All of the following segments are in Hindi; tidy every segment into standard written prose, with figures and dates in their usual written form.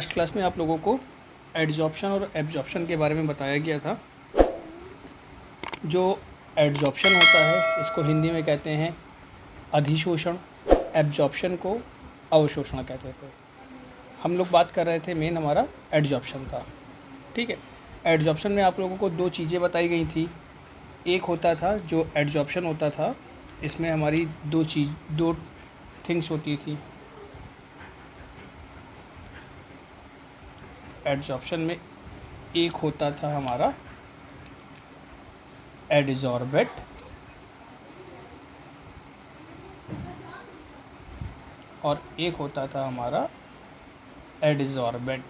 लास्ट क्लास में आप लोगों को एडजॉर्प्शन और एब्जॉर्प्शन के बारे में बताया गया था। जो एडजॉर्प्शन होता है इसको हिंदी में कहते हैं अधिशोषण, एब्जॉर्प्शन को अवशोषण कहते थे। हम लोग बात कर रहे थे मेन हमारा एडजॉर्प्शन का। ठीक है, एडजॉर्प्शन में आप लोगों को दो चीज़ें बताई गई थी। एक होता था जो एडजॉर्प्शन होता था, इसमें हमारी दो थिंग्स होती थी। एडजॉर्प्शन में एक होता था हमारा एडजॉर्बेट और एक होता था हमारा एडजॉर्बेंट।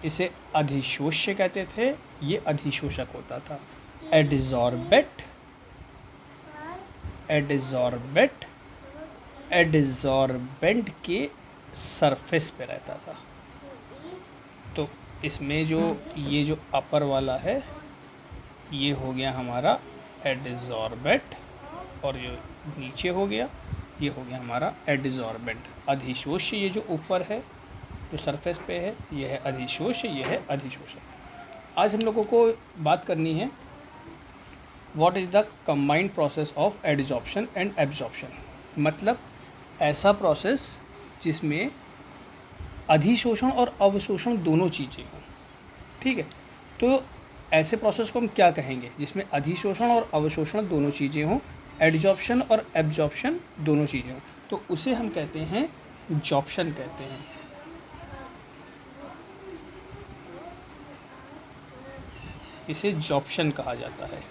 इसे अधिशोष्य कहते थे, ये अधिशोषक होता था। एडजॉर्बेट, एडजॉर्बेंट के सरफेस पे रहता था। तो इसमें जो ये जो अपर वाला है ये हो गया हमारा एडजॉर्बेट और ये नीचे हो गया ये हो गया हमारा एडजॉर्बेंट। अधिशोष्य ये जो ऊपर है जो सरफेस पे है ये है अधिशोष्य, ये है अधिशोषक। आज हम लोगों को बात करनी है what is the combined process of adsorption and absorption. मतलब ऐसा प्रोसेस जिसमें अधिशोषण और अवशोषण दोनों चीज़ें हों। ठीक है, तो ऐसे प्रोसेस को हम क्या कहेंगे जिसमें अधिशोषण और अवशोषण दोनों चीज़ें हों, एडजॉर्प्शन और एब्जॉर्प्शन दोनों चीज़ें हों, तो उसे हम कहते हैं जॉर्प्शन कहते हैं। इसे जॉर्प्शन कहा जाता है।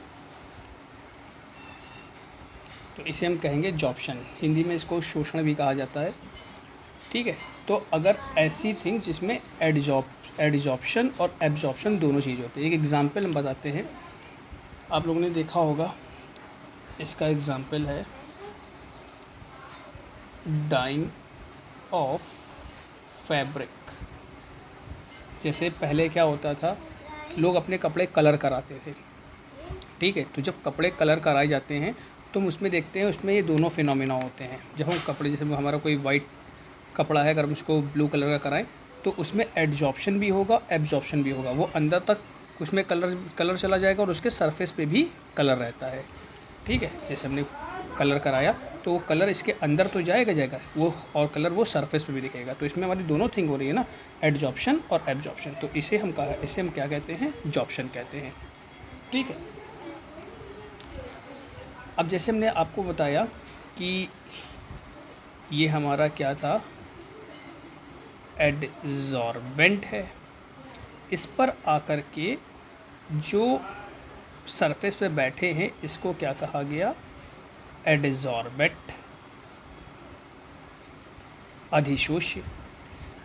तो इसे हम कहेंगे जॉर्प्शन। हिंदी में इसको शोषण भी कहा जाता है। ठीक है, तो अगर ऐसी थिंग्स जिसमें एडजॉर्प्शन और एब्जॉर्प्शन दोनों चीज़ होती है। एक एग्जांपल हम बताते हैं, आप लोगों ने देखा होगा, इसका एग्जांपल है डाइंग ऑफ फैब्रिक। जैसे पहले क्या होता था, लोग अपने कपड़े कलर कराते थे। ठीक है, तो जब कपड़े कलर कराए जाते हैं तो हम उसमें देखते हैं उसमें ये दोनों फिनोमिना होते हैं। जब हम कपड़े, जैसे हमारा कोई वाइट कपड़ा है, अगर हम उसको ब्लू कलर का कराएं तो उसमें एडजॉर्प्शन भी होगा, एब्जॉर्प्शन भी होगा। वो अंदर तक उसमें कलर चला जाएगा और उसके सरफेस पे भी कलर रहता है। ठीक है, जैसे हमने कलर कराया तो वो कलर इसके अंदर तो जाएगा वो, और कलर वो सरफेस पे भी दिखेगा। तो इसमें हमारी दोनों थिंग हो रही है ना, एडजॉर्प्शन और एब्जॉर्प्शन। तो इसे हम क्या कहते हैं, जॉर्प्शन कहते हैं। ठीक है, अब जैसे हमने आपको बताया कि ये हमारा क्या था, एडजॉर्बेंट है। इस पर आकर के जो सरफेस पे बैठे हैं इसको क्या कहा गया, एडजॉर्बेट, अधिशोष्य।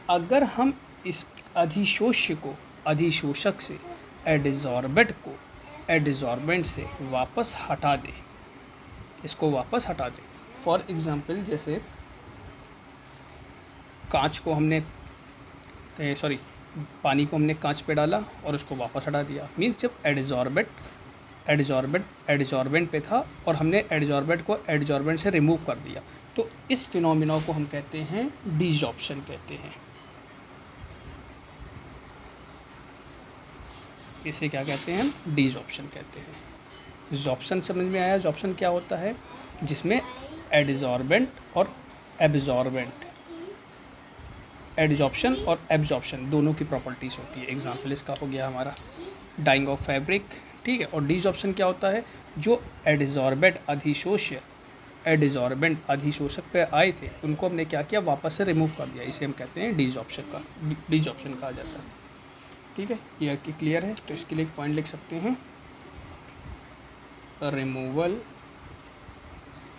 अगर हम इस अधिशोष्य को अधिशोषक से एडजॉर्बेट को एडजॉर्बेंट से वापस हटा दें, इसको वापस हटा दें। फॉर एग्ज़ाम्पल, जैसे कांच को हमने पानी को हमने कांच पे डाला और उसको वापस हटा दिया। मीन्स जब एडजॉर्बेंट पे था और हमने एडजॉर्बेंट को एडजॉर्बेंट से रिमूव कर दिया, तो इस फिनोमिना को हम कहते हैं डिजॉर्प्शन कहते हैं। इसे क्या कहते हैं, हम डिजॉर्प्शन कहते हैं। जॉर्प्शन समझ में आया? जॉर्प्शन क्या होता है, जिसमें एडजॉर्बेंट और एब्जॉर्बेंट, एडजॉर्प्शन और एब्जॉर्प्शन दोनों की प्रॉपर्टीज़ होती है। एग्जांपल इसका हो गया हमारा डाइंग ऑफ फैब्रिक। ठीक है, और डिजॉर्प्शन क्या होता है, जो एडजॉर्बेंट अधिशोष्य एडजॉर्बेंट अधिशोषक पे आए थे उनको हमने क्या किया, वापस से रिमूव कर दिया। इसे हम कहते हैं डिजॉर्प्शन कहा जाता है। ठीक है, ये क्लियर है? तो इसके लिए एक पॉइंट लिख सकते हैं, removal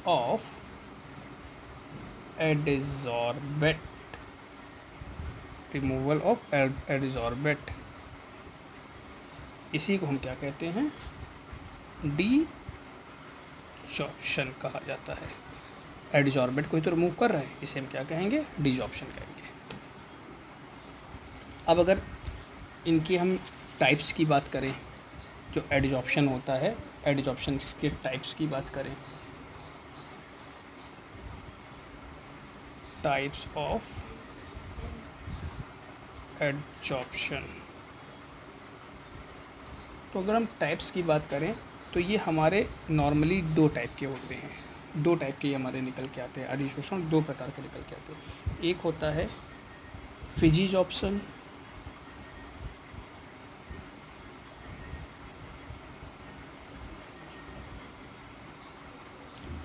of adsorbent, removal of adsorbent, इसी को हम क्या कहते हैं, डिजॉर्प्शन कहा जाता है। एडजॉर्बेंट को ही तो रिमूव कर रहे हैं, इसे हम क्या कहेंगे, डिजॉर्प्शन कहेंगे। अब अगर इनकी हम टाइप्स की बात करें, जो एडजॉर्प्शन होता है, एडजॉर्प्शन के टाइप्स की बात करें टाइप्स ऑफ एडजॉर्प्शन। तो अगर हम टाइप्स की बात करें तो ये हमारे नॉर्मली दो टाइप के होते हैं, दो टाइप के हमारे निकल के आते हैं, अधिशोषण दो प्रकार के निकल के आते हैं। एक होता है फिजिजॉर्प्शन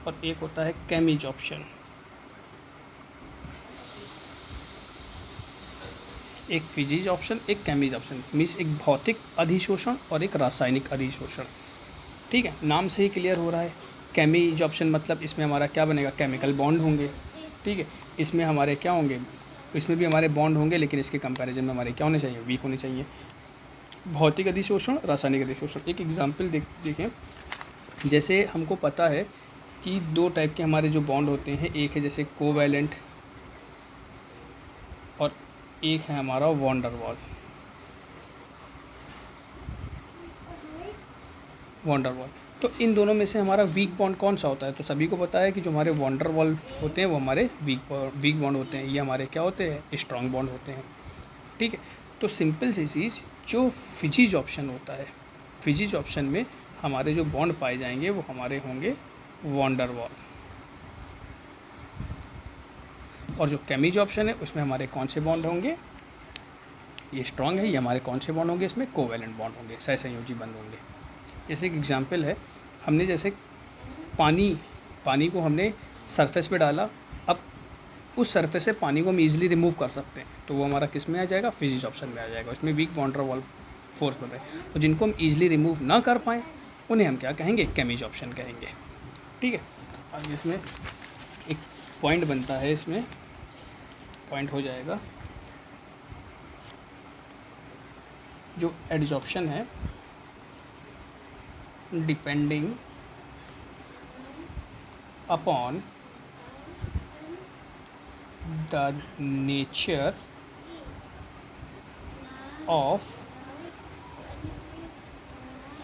और एक होता है केमिजॉर्प्शन। एक फिजिजॉर्प्शन, एक केमिजॉर्प्शन, मीन्स एक भौतिक अधिशोषण और एक रासायनिक अधिशोषण। ठीक है, नाम से ही क्लियर हो रहा है। केमिजॉर्प्शन मतलब इसमें हमारा क्या बनेगा, केमिकल बॉन्ड होंगे। ठीक है, इसमें हमारे क्या होंगे, इसमें भी हमारे बॉन्ड होंगे, लेकिन इसके कंपैरिजन में हमारे क्या होने चाहिए, वीक होने चाहिए। भौतिक अधिशोषण, रासायनिक अधिशोषण। एक एग्जाम्पल देखें, जैसे हमको पता है कि दो टाइप के हमारे जो बॉन्ड होते हैं, एक है जैसे कोवैलेंट और एक है हमारा वॉन डर वाल। तो इन दोनों में से हमारा वीक बॉन्ड कौन सा होता है, तो सभी को पता है कि जो हमारे वॉन डर वाल होते हैं वो हमारे वीक बॉन्ड होते हैं, ये हमारे क्या होते हैं, स्ट्रॉन्ग बॉन्ड होते हैं। ठीक है, तो सिंपल सी चीज़, जो फिजिजॉर्प्शन होता है, फिजिजॉर्प्शन में हमारे जो बॉन्ड पाए जाएंगे वो हमारे होंगे वॉन डर वाल, और जो केमिजॉर्प्शन है उसमें हमारे कौन से बॉन्ड होंगे, ये स्ट्रॉन्ग है, ये हमारे कौन से बॉन्ड होंगे, इसमें कोवैलेंट बॉन्ड होंगे, सहसंयोजी बंध होंगे। जैसे एक एग्जांपल है, हमने जैसे पानी को हमने सरफेस पे डाला, अब उस सरफेस से पानी को हम ईजिली रिमूव कर सकते हैं, तो वो हमारा किस में आ जाएगा, फिजिजॉर्प्शन में आ जाएगा। उसमें वीक वॉन डर वाल फोर्स बन रहा है, और जिनको हम ईजिली रिमूव ना कर पाएँ उन्हें हम क्या कहेंगे, केमिजॉर्प्शन कहेंगे। ठीक है, अब इसमें एक पॉइंट बनता है, इसमें पॉइंट हो जाएगा, जो एडजॉर्प्शन है, depending upon the nature of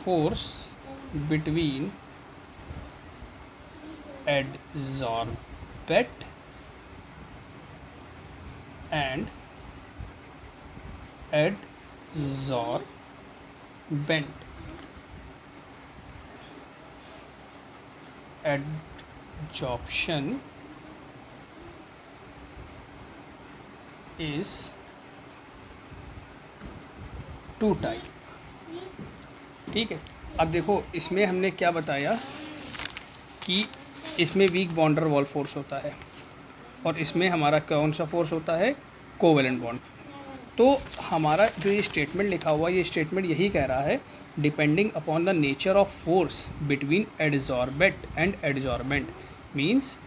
force between adsorbate and adsorbent. Adsorption is two type. ठीक है, अब देखो इसमें हमने क्या बताया कि इसमें वीक बॉन्डर वॉल फोर्स होता है और इसमें हमारा कौन सा फोर्स होता है, कोवेलेंट बॉन्ड। तो हमारा जो ये स्टेटमेंट लिखा हुआ, ये स्टेटमेंट यही कह रहा है, depending upon the nature of force between adsorbate and adsorbent, means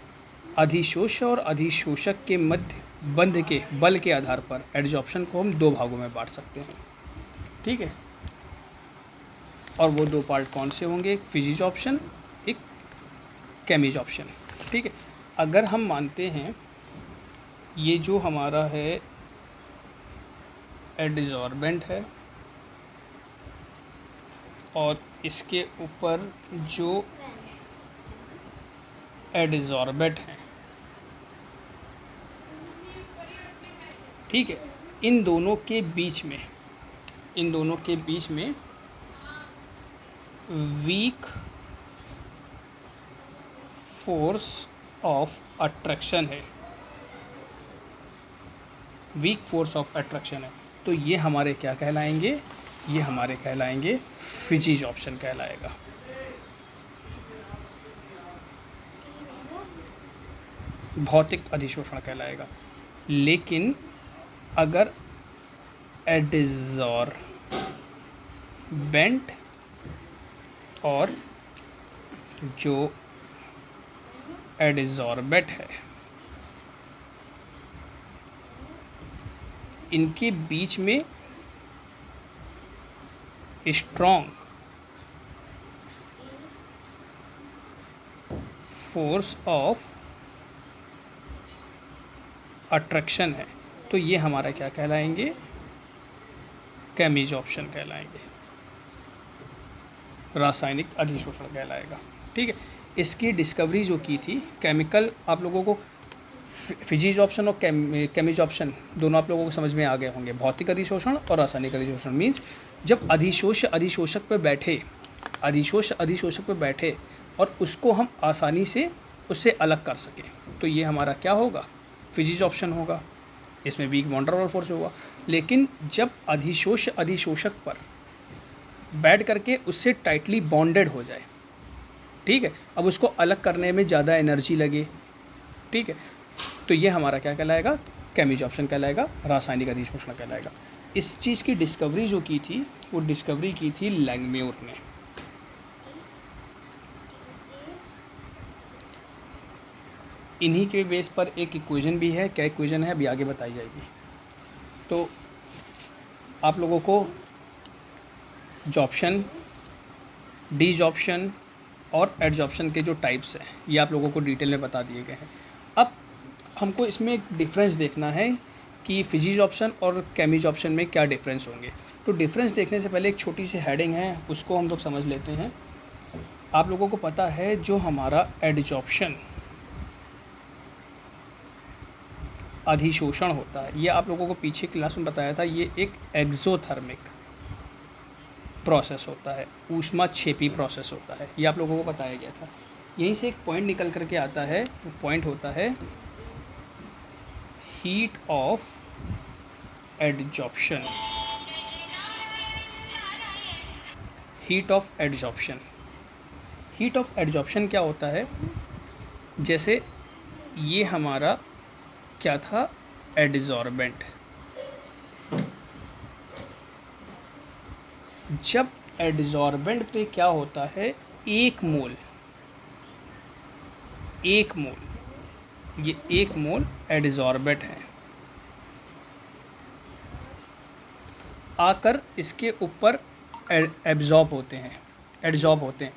अधिशोषक और अधिशोषक के मध्य बंध के बल के आधार पर एडजॉर्प्शन को हम दो भागों में बांट सकते हैं। ठीक है, और वो दो पार्ट कौन से होंगे, एक फिजिजॉर्प्शन, एक केमिजॉर्प्शन। ठीक है, अगर हम मानते हैं ये जो हमारा है एडजॉर्बेंट है और इसके ऊपर जो एडजॉर्बेट है, ठीक है, इन दोनों के बीच में वीक फोर्स ऑफ अट्रैक्शन है, वीक फोर्स ऑफ अट्रैक्शन है। तो ये हमारे क्या कहलाएंगे, ये हमारे कहलाएंगे फिजिजॉर्प्शन कहलाएगा। भौतिक अधिशोषण कहलाएगा। लेकिन अगर एडजॉर्बेंट और जो एडजॉर्बेट है, इनके बीच में स्ट्रॉन्ग फोर्स ऑफ अट्रैक्शन है, तो ये हमारा क्या कहलाएंगे, केमिजॉर्प्शन कहलाएंगे, रासायनिक अधिशोषण कहलाएगा। ठीक है, इसकी डिस्कवरी जो की थी केमिकल, आप लोगों को फिजिज ऑप्शन और केमिज ऑप्शन दोनों आप लोगों को समझ में आ गए होंगे। भौतिक अधिशोषण और रासायनिक अधिशोषण मीन्स जब अधिशोष अधिशोषक पर बैठे, अधिशोष अधिशोषक पर बैठे और उसको हम आसानी से उससे अलग कर सकें, तो ये हमारा क्या होगा, फिजिज ऑप्शन होगा। इसमें weak van der Waals force होगा। लेकिन जब अधिशोष अधिशोषक पर बैठ करके उससे टाइटली बॉन्डेड हो जाए, ठीक है, अब उसको अलग करने में ज़्यादा एनर्जी लगे, ठीक है, तो ये हमारा क्या कहलाएगा, केमिज ऑप्शन कहलाएगा, रासायनिक अधिशोषण कहलाएगा। इस चीज़ की डिस्कवरी जो की थी वो डिस्कवरी की थी लैंगम्यूर ने। इन्हीं के बेस पर एक इक्वेशन भी है, क्या इक्वेशन है अभी आगे बताई जाएगी। तो आप लोगों को जॉप्शन, डीजॉप्शन और एडजॉप्शन के जो टाइप्स हैं ये आप लोगों को डिटेल में बता दिए गए हैं। अब हमको इसमें एक डिफरेंस देखना है कि फिजिज ऑप्शन और केमिज ऑप्शन में क्या डिफरेंस होंगे। तो डिफरेंस देखने से पहले एक छोटी सी हेडिंग है, उसको हम लोग समझ लेते हैं। आप लोगों को पता है जो हमारा एडजॉप्शन अधिशोषण होता है, ये आप लोगों को पीछे क्लास में बताया था, ये एक एक्सोथर्मिक प्रोसेस होता है, ऊष्माक्षेपी प्रोसेस होता है, ये आप लोगों को बताया गया था। यहीं से एक पॉइंट निकल करके आता है, वो पॉइंट होता है heat of adsorption. Heat of adsorption, heat of adsorption क्या होता है, जैसे ये हमारा क्या था, एडजॉर्बेंट। जब एडजॉर्बेंट पे क्या होता है, एक मोल, ये एक मोल एडजॉर्बेंट है, आकर इसके ऊपर एब्जॉर्ब होते हैं।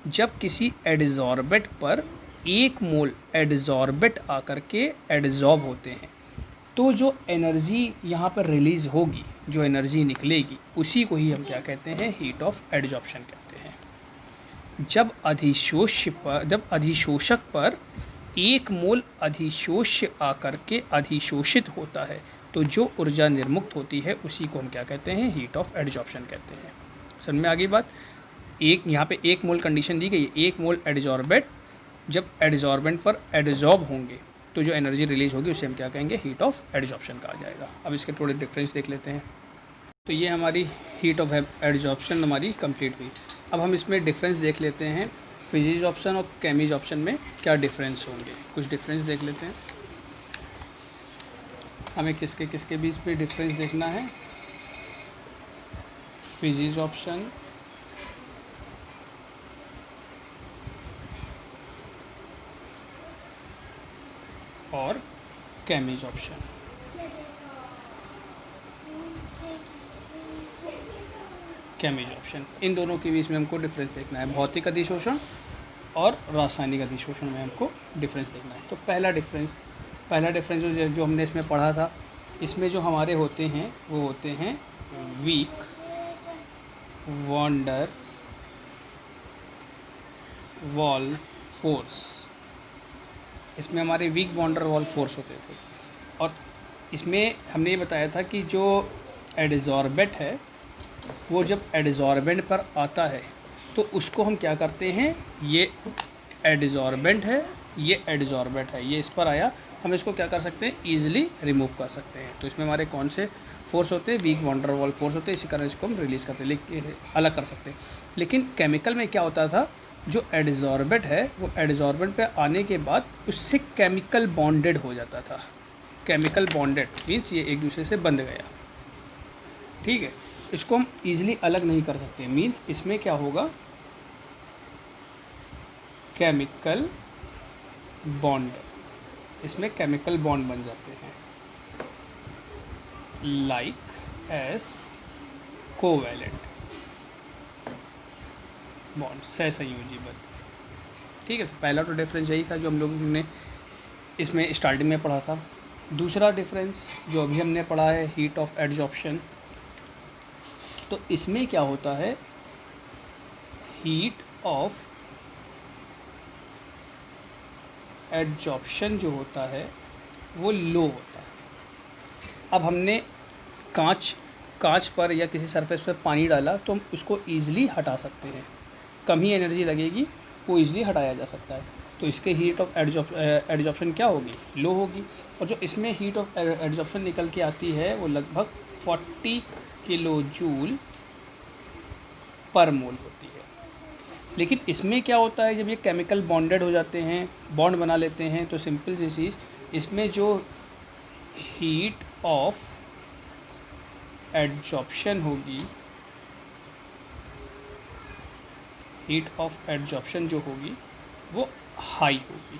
जब किसी एडजॉर्बेंट पर एक मोल एडजॉर्बेंट आकर के एडजॉर्ब होते हैं, तो जो एनर्जी यहाँ पर रिलीज़ होगी, जो एनर्जी निकलेगी, उसी को ही हम क्या कहते हैं, हीट ऑफ एडजॉर्प्शन कहते हैं। जब अधिशोषक पर एक मोल अधिशोष्य आकर के अधिशोषित होता है, तो जो ऊर्जा निर्मुक्त होती है उसी को हम क्या कहते हैं, हीट ऑफ एडजॉर्प्शन कहते हैं। समझ में आ गई बात। एक यहाँ पे एक मोल कंडीशन दी गई है, एक मोल एडजॉर्बेंट जब एडजॉर्बेंट पर एडजॉर्ब होंगे तो जो एनर्जी रिलीज होगी उसे हम क्या कहेंगे, हीट ऑफ एडजॉर्प्शन कहा जाएगा। अब इसके थोड़े डिफरेंस देख लेते हैं। तो ये हमारी हीट ऑफ एडजॉर्प्शन हमारी कंप्लीट हुई। अब हम इसमें डिफरेंस देख लेते हैं, फिजिज ऑप्शन और केमिज ऑप्शन में क्या डिफरेंस होंगे, कुछ डिफरेंस देख लेते हैं। हमें किसके किसके बीच में डिफरेंस देखना है, फिजिज ऑप्शन और केमिज ऑप्शन। इन दोनों के बीच में हमको डिफरेंस देखना है। भौतिक अधिशोषण और रासायनिक अधिशोषण में हमको डिफरेंस देखना है। तो पहला डिफरेंस जो हमने इसमें पढ़ा था, इसमें जो हमारे होते हैं वो होते हैं weak van der Waals force. इसमें हमारे weak van der Waals force होते थे, और इसमें हमने ये बताया था कि जो एडजॉर्बेंट है वो जब एडजॉर्बेंट पर आता है तो उसको हम क्या करते हैं, ये एडजॉर्बेंट है, ये एडजॉर्बेंट है, ये इस पर आया, हम इसको क्या कर सकते हैं, ईजिली रिमूव कर सकते हैं। तो इसमें हमारे कौन से फोर्स होते हैं, weak van der Waals force होते हैं, इसी कारण इसको हम रिलीज़ करते हैं, अलग कर सकते हैं। लेकिन केमिकल में क्या होता था, जो एडजॉर्बेंट है वो एडजॉर्बेंट पे आने के बाद उससे केमिकल बॉन्डेड हो जाता था। केमिकल बॉन्डेड मीन्स ये एक दूसरे से बंध गया, ठीक है। इसको हम ईजिली अलग नहीं कर सकते, मीन्स इसमें क्या होगा, केमिकल बॉन्ड, इसमें केमिकल बॉन्ड बन जाते हैं, लाइक एस कोवैलेंट बॉन्ड, सहसंयोजी बंध, ठीक है। तो पहला तो डिफरेंस यही था जो हम लोगों ने इसमें स्टार्टिंग में पढ़ा था। दूसरा डिफरेंस जो अभी हमने पढ़ा है, हीट ऑफ एडजॉर्प्शन। तो इसमें क्या होता है, हीट ऑफ एडजॉर्प्शन जो होता है वो लो होता है। अब हमने कांच पर या किसी सरफेस पर पानी डाला तो हम उसको ईज़िली हटा सकते हैं, कम ही एनर्जी लगेगी, वो ईज़िली हटाया जा सकता है। तो इसके हीट ऑफ एडजॉर्प्शन क्या होगी, लो होगी। और जो इसमें हीट ऑफ एडजॉर्प्शन निकल के आती है वो लगभग 40 किलो जूल पर मोल होती है। लेकिन इसमें क्या होता है, जब ये केमिकल बॉन्डेड हो जाते हैं, बॉन्ड बना लेते हैं, तो सिंपल सी चीज़, इसमें जो हीट ऑफ एडजॉर्प्शन होगी, हीट ऑफ एडजॉर्प्शन जो होगी वो हाई होगी।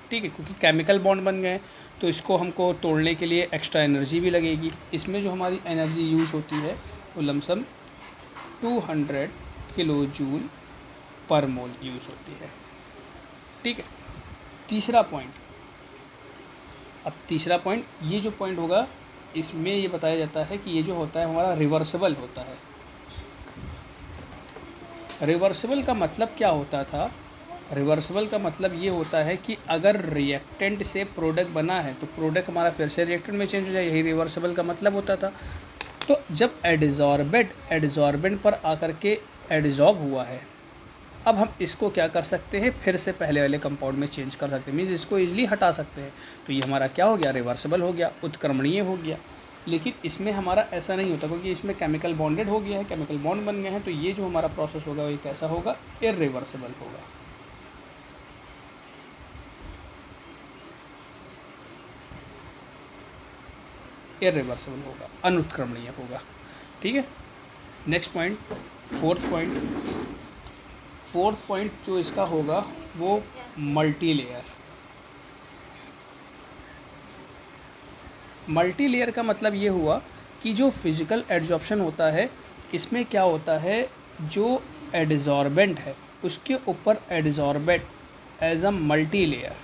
ठीक है, क्योंकि केमिकल बॉन्ड बन गए तो इसको हमको तोड़ने के लिए एक्स्ट्रा एनर्जी भी लगेगी। इसमें जो हमारी एनर्जी यूज़ होती है वो लमसम 200 किलो जूल पर मोल यूज़ होती है। ठीक है, तीसरा पॉइंट। अब तीसरा पॉइंट, ये जो पॉइंट होगा इसमें ये बताया जाता है कि ये जो होता है हमारा रिवर्सिबल होता है। रिवर्सिबल का मतलब क्या होता था, रिवर्सिबल का मतलब ये होता है कि अगर रिएक्टेंट से प्रोडक्ट बना है तो प्रोडक्ट हमारा फिर से रिएक्टेंट में चेंज हो जाए, यही रिवर्सिबल का मतलब होता था। तो जब एडजॉर्बेंट पर आकर के एडजॉर्ब हुआ है, अब हम इसको क्या कर सकते हैं, फिर से पहले वाले कंपाउंड में चेंज कर सकते हैं, मीन्स इसको ईजिली हटा सकते हैं। तो ये हमारा क्या हो गया, रिवर्सिबल हो गया, उत्क्रमणीय हो गया। लेकिन इसमें हमारा ऐसा नहीं होता, क्योंकि इसमें केमिकल बॉन्डेड हो गया है, केमिकल बॉन्ड बन गए हैं, तो ये जो हमारा प्रोसेस होगा वो कैसा होगा, इर्रिवर्सिबल होगा। इर्रिवर्सिबल होगा, अनुत्क्रमणीय होगा। ठीक है, नेक्स्ट पॉइंट, फोर्थ पॉइंट जो इसका होगा वो मल्टी लेयर का मतलब ये हुआ कि जो फिजिकल एडजॉर्प्शन होता है, इसमें क्या होता है, जो एडजॉर्बेंट है उसके ऊपर adsorbent as a multi layer,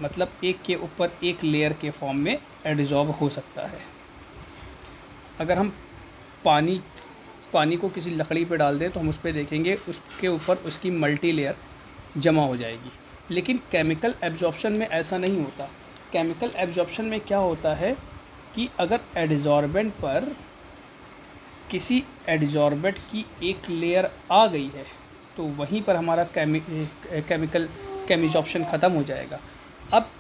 मतलब एक के ऊपर एक लेयर के फॉर्म में एडजॉर्ब हो सकता है। अगर हम पानी को किसी लकड़ी पे डाल दें तो हम उस पर देखेंगे उसके ऊपर उसकी मल्टी लेयर जमा हो जाएगी। लेकिन केमिकल एब्जॉर्प्शन में ऐसा नहीं होता। केमिकल एब्जॉर्प्शन में क्या होता है कि अगर एडजॉर्बेंट पर किसी एडजॉर्बेंट की एक लेयर आ गई है तो वहीं पर हमारा केमिकल केमिजॉर्प्शन ख़त्म हो जाएगा। अब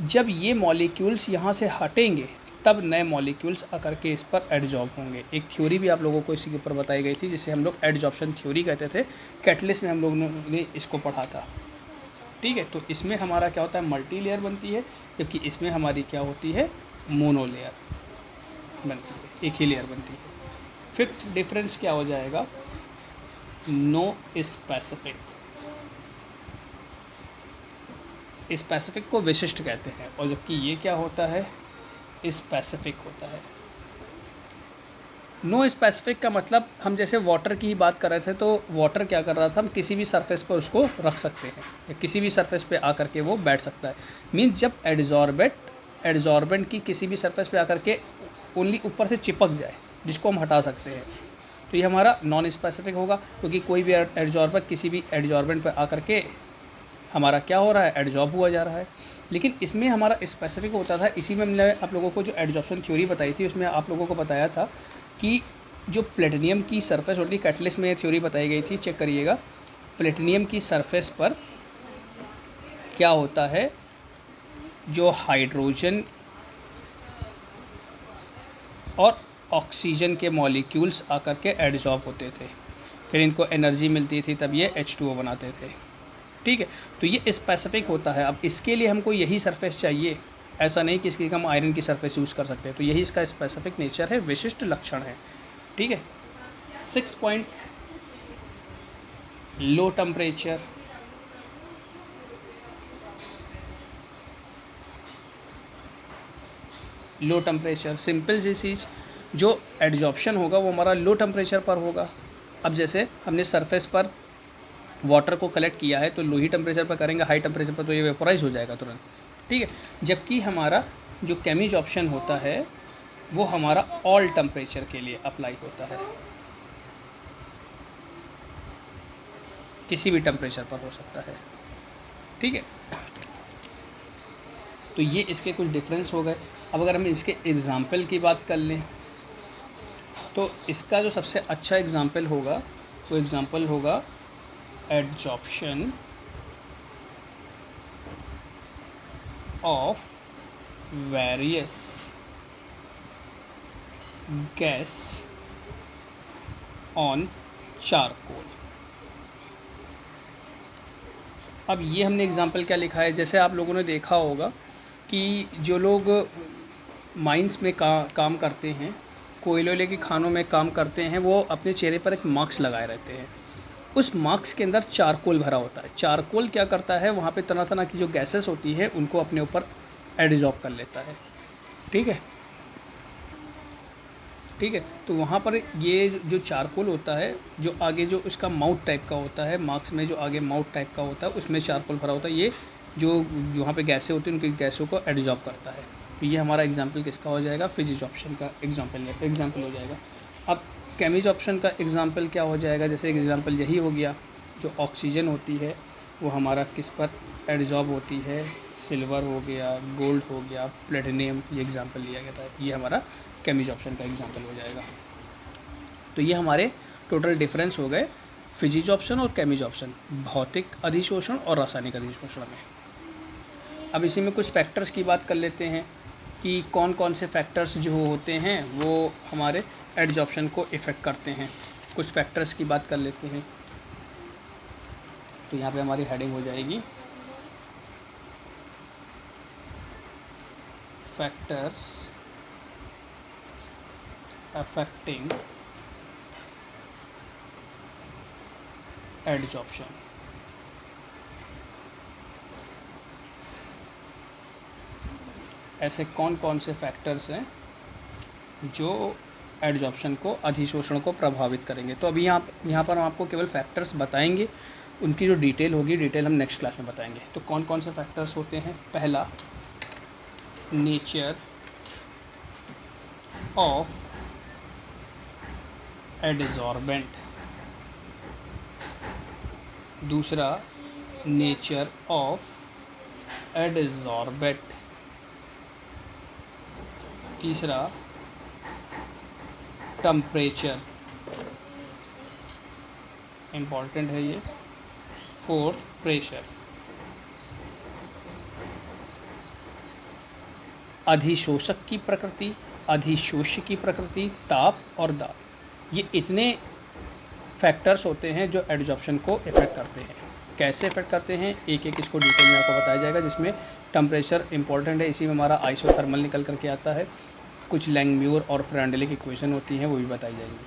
जब ये मॉलिक्यूल्स यहाँ से हटेंगे तब नए मॉलिक्यूल्स आकर के इस पर एडजॉर्ब होंगे। एक थ्योरी भी आप लोगों को इसी के ऊपर बताई गई थी, जिसे हम लोग एडजॉर्प्शन थ्योरी कहते थे। कैटलिस्ट में हम लोगों ने इसको पढ़ा था। ठीक है, तो इसमें हमारा क्या होता है, मल्टी लेयर बनती है, जबकि इसमें हमारी क्या होती है, मोनो लेयर बनती है, एक ही लेयर बनती है। फिफ्थ डिफरेंस क्या हो जाएगा, नो स्पेसिफिक। स्पेसिफिक को विशिष्ट कहते हैं, और जबकि ये क्या होता है, स्पेसिफिक होता है। नो स्पेसिफिक का मतलब, हम जैसे वाटर की ही बात कर रहे थे, तो वाटर क्या कर रहा था, हम किसी भी सरफेस पर उसको रख सकते हैं या किसी भी सरफेस पे आकर के वो बैठ सकता है। मीन्स जब एडजॉर्बेंट की किसी भी सरफेस पे आकर के ओनली ऊपर से चिपक जाए, जिसको हम हटा सकते हैं, तो ये हमारा नॉन स्पेसिफिक होगा, क्योंकि कोई भी एडजॉर्बेंट किसी भी एडजॉर्बेंट पर आकर के हमारा क्या हो रहा है, एडजॉर्ब हुआ जा रहा है। लेकिन इसमें हमारा स्पेसिफिक होता था। इसी में हमने आप लोगों को जो एडजॉर्प्शन थ्योरी बताई थी, उसमें आप लोगों को बताया था कि जो प्लेटिनियम की सरफेस होती है, कैटलिस्ट में थ्योरी बताई गई थी, चेक करिएगा। प्लेटिनियम की सरफेस पर क्या होता है, जो हाइड्रोजन और ऑक्सीजन के मॉलिक्यूल्स आकर के एडजॉर्ब होते थे, फिर इनको एनर्जी मिलती थी, तब ये H2O बनाते थे। ठीक है, तो ये स्पेसिफिक होता है। अब इसके लिए हमको यही सरफेस चाहिए, ऐसा नहीं कि इसकी हम आयरन की सरफेस यूज़ कर सकते हैं। तो यही इसका स्पेसिफिक नेचर है, विशिष्ट लक्षण है। ठीक है, 6 point, low temperature. Low temperature simple सी चीज़, जो एडजॉर्प्शन होगा वो हमारा लो टेम्परेचर पर होगा। अब जैसे हमने सरफेस पर वाटर को कलेक्ट किया है तो लो ही टेम्परेचर पर करेंगे, हाई टेम्परेचर पर तो ये वेपोराइज हो जाएगा तुरंत। ठीक है, जबकि हमारा जो केमिजॉर्प्शन होता है वो हमारा ऑल टेम्परेचर के लिए अप्लाई होता है, किसी भी टेम्परेचर पर हो सकता है। ठीक है, तो ये इसके कुछ डिफरेंस हो गए। अब अगर हम इसके एग्ज़ाम्पल की बात कर लें तो इसका जो सबसे अच्छा एग्ज़ाम्पल होगा वो एग्ज़ाम्पल होगा adsorption of various gas on charcoal. अब ये हमने एग्ज़ाम्पल क्या लिखा है, जैसे आप लोगों ने देखा होगा कि जो लोग माइंस में काम करते हैं, कोयले के खानों में काम करते हैं, वो अपने चेहरे पर एक मास्क लगाए रहते हैं। उस मास्क के अंदर चारकोल भरा होता है। चारकोल क्या करता है, वहाँ पे तरह तरह की जो गैसेस होती है उनको अपने ऊपर एडजॉर्ब कर लेता है। ठीक है, ठीक है। तो वहाँ पर ये जो चारकोल होता है, जो आगे जो इसका माउथ टाइप का होता है, मास्क में जो आगे माउथ टाइप का होता है उसमें चारकोल भरा होता है। ये जो वहाँ पे गैसें होती हैं उनकी गैसों को एडजॉर्ब करता है। तो ये हमारा एग्जाम्पल किसका हो जाएगा, फिजिजॉर्प्शन का एग्जाम्पल हो जाएगा। अब केमिजॉर्प्शन का एग्जाम्पल क्या हो जाएगा, जैसे एग्जाम्पल यही हो गया, जो ऑक्सीजन होती है वो हमारा किस पर एडजॉर्ब होती है, सिल्वर हो गया, गोल्ड हो गया, प्लेटिनियम, ये एग्जाम्पल लिया गया था। ये हमारा केमिजॉर्प्शन का एग्जाम्पल हो जाएगा। तो ये हमारे टोटल डिफरेंस हो गए फिजिजॉर्प्शन और केमिजॉर्प्शन, भौतिक अधिशोषण और रासायनिक अधिशोषण में। अब इसी में कुछ फैक्टर्स की बात कर लेते हैं कि कौन कौन से फैक्टर्स जो होते हैं वो हमारे एडजॉर्प्शन को इफ़ेक्ट करते हैं। कुछ फैक्टर्स की बात कर लेते हैं। तो यहाँ पे हमारी हेडिंग हो जाएगी फैक्टर्स अफेक्टिंग एडजॉर्प्शन। ऐसे कौन कौन से फैक्टर्स हैं जो एडजॉर्प्शन को, अधिशोषण को प्रभावित करेंगे। तो अभी यहाँ पर हम आपको केवल फैक्टर्स बताएंगे, उनकी जो डिटेल होगी डिटेल हम नेक्स्ट क्लास में बताएंगे। तो कौन कौन से फैक्टर्स होते हैं, पहला नेचर ऑफ एडजॉर्बेंट, दूसरा नेचर ऑफ एडजॉर्बेंट, तीसरा टेम्परेचर, इम्पॉर्टेंट है ये, फोर्थ प्रेशर, अधिशोषक की प्रकृति, अधिशोष्य की प्रकृति, ताप और दाब। ये इतने फैक्टर्स होते हैं जो एडजॉर्प्शन को इफ़ेक्ट करते हैं। कैसे इफ़ेक्ट करते हैं, एक एक इसको डिटेल में आपको बताया जाएगा, जिसमें टेम्परेचर इंपॉर्टेंट है, इसी में हमारा आइसोथर्मल निकल करके आता है। कुछ लैंगम्यूर और फ्रेंडली की इक्वेशन होती हैं वो भी बताई जाएंगी।